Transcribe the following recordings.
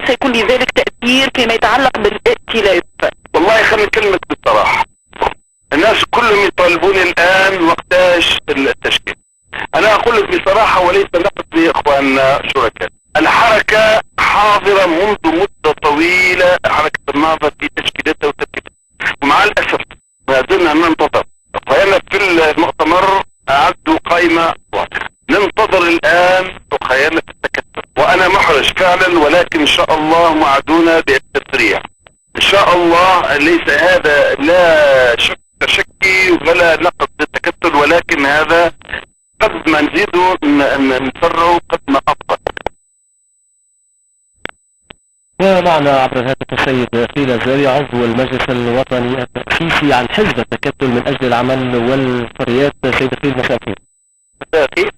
هل سيكون لذلك تأثير فيما يتعلق بالائتلاف؟ والله خليني كلمة بصراحة، الناس كلهم يطالبون الآن وقتاش التشكيل. أنا أقول لك بصراحة وليس نقد لإخواننا شركاء، الحركة حاضرة منذ مدة طويلة، حركة النهضة في تشكيلتها وتركيبتها، ومع الأسف ما زلنا ننتظر. وأنا في المؤتمر أعدوا قائمة واضحة، ننتظر الآن وخيالنا في التكتل، وأنا محرج فعلا، ولكن إن شاء الله وعدونا بالتسريع إن شاء الله. ليس هذا لا شك تشكي ولا نقد للتكتل، ولكن هذا قد ما نزيده نسرعه قد ما أفضل. ومعنا عبر الهاتف السيد خليل الزاوية عضو المجلس الوطني التأسيسي عن حزب التكتل من أجل العمل والحريات. سيد خليل مساء الخير.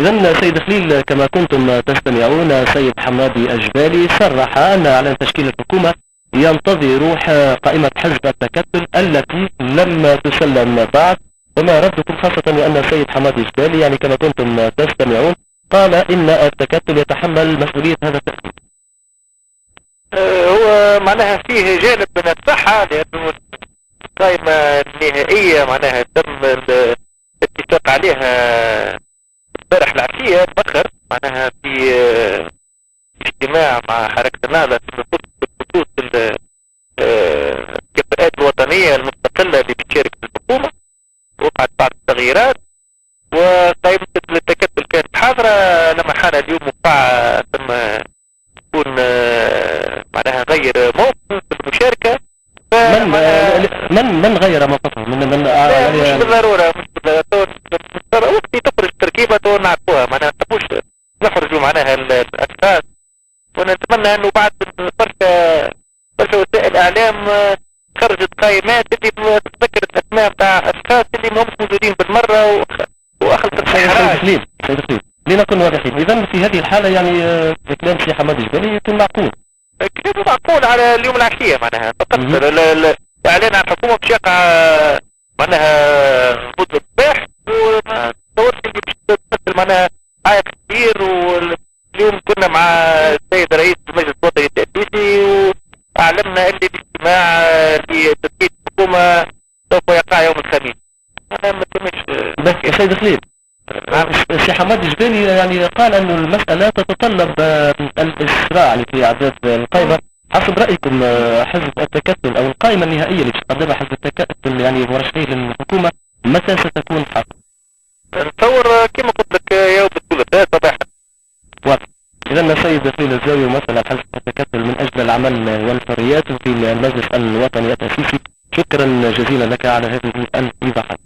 إذن سيد خليل، كما كنتم تستمعون، سيد حمادي أجبالي صرح أن إعلان تشكيل الحكومة ينتظر قائمة حزب التكتل التي لم تسلم بعد. وما ردكم، خاصة وأن السيد حمادي أجبالي يعني كما كنتم تستمعون قال إن التكتل يتحمل مسؤولية هذا التأسيس؟ هو معناها فيه جانب من الصحة، لأنه القائمة النهائية معناها تم الاتفاق عليها امبارح العشية مؤخر، معناها في اجتماع مع حركة النهضة بخصوص الكفاءات الوطنية المستقلة اللي بتشارك في الحكومة، وقعت بعض التغييرات وقائمة التكتل كانت حاضرة. لما حان اليوم وقع ثم تكون معناها غير موقف في المشاركة. من غير موقفه؟ مش بالضرورة، وقت تخرج تركيبة ونعرفوها، معناها تبوش نخرجوا معناها الأشخاص. ونتمنى أنه بعد برشا وسائل إعلام خرجت قائمات اللي تذكر الأسماء بتاع أشخاص اللي ما همش موجودين بالمرة وأخلص الحراج. سيد خليل لنكن واضحين، إذن في هذه الحالة يعني كلام سي حمادي أجبالي يكون معقول. كلامه معقول على اليوم العشية، معناها فقط الإعلان عن الحكومة باش يقع معناها مدة الصباح، وما تصورش اللي باش تمثل معناها عائق كبير. واليوم كنا مع السيد رئيس المجلس الوطني التأسيسي وأعلمنا اللي الاجتماع لتسكيت الحكومة سوف يقع يوم الخميس. أنا ما تمش سيد خليل، السي حمادي أجبالي يعني قال أن المسألة تتطلب الإسراع في إعداد القائمة. حسب رأيكم حزب التكتل أو القائمة النهائية اللي تقدمها حزب التكتل يعني مرشحين للحكومة متى ستكون حاصلة؟ نتصور كما قلت لك يوم الثلاثاء صباحا. واضح. إذن السيد خليل الزاوية مثلا حزب التكتل من أجل العمل والحريات في المجلس الوطني التأسيسي، شكرا جزيلا لك على هذه الإيضاحات.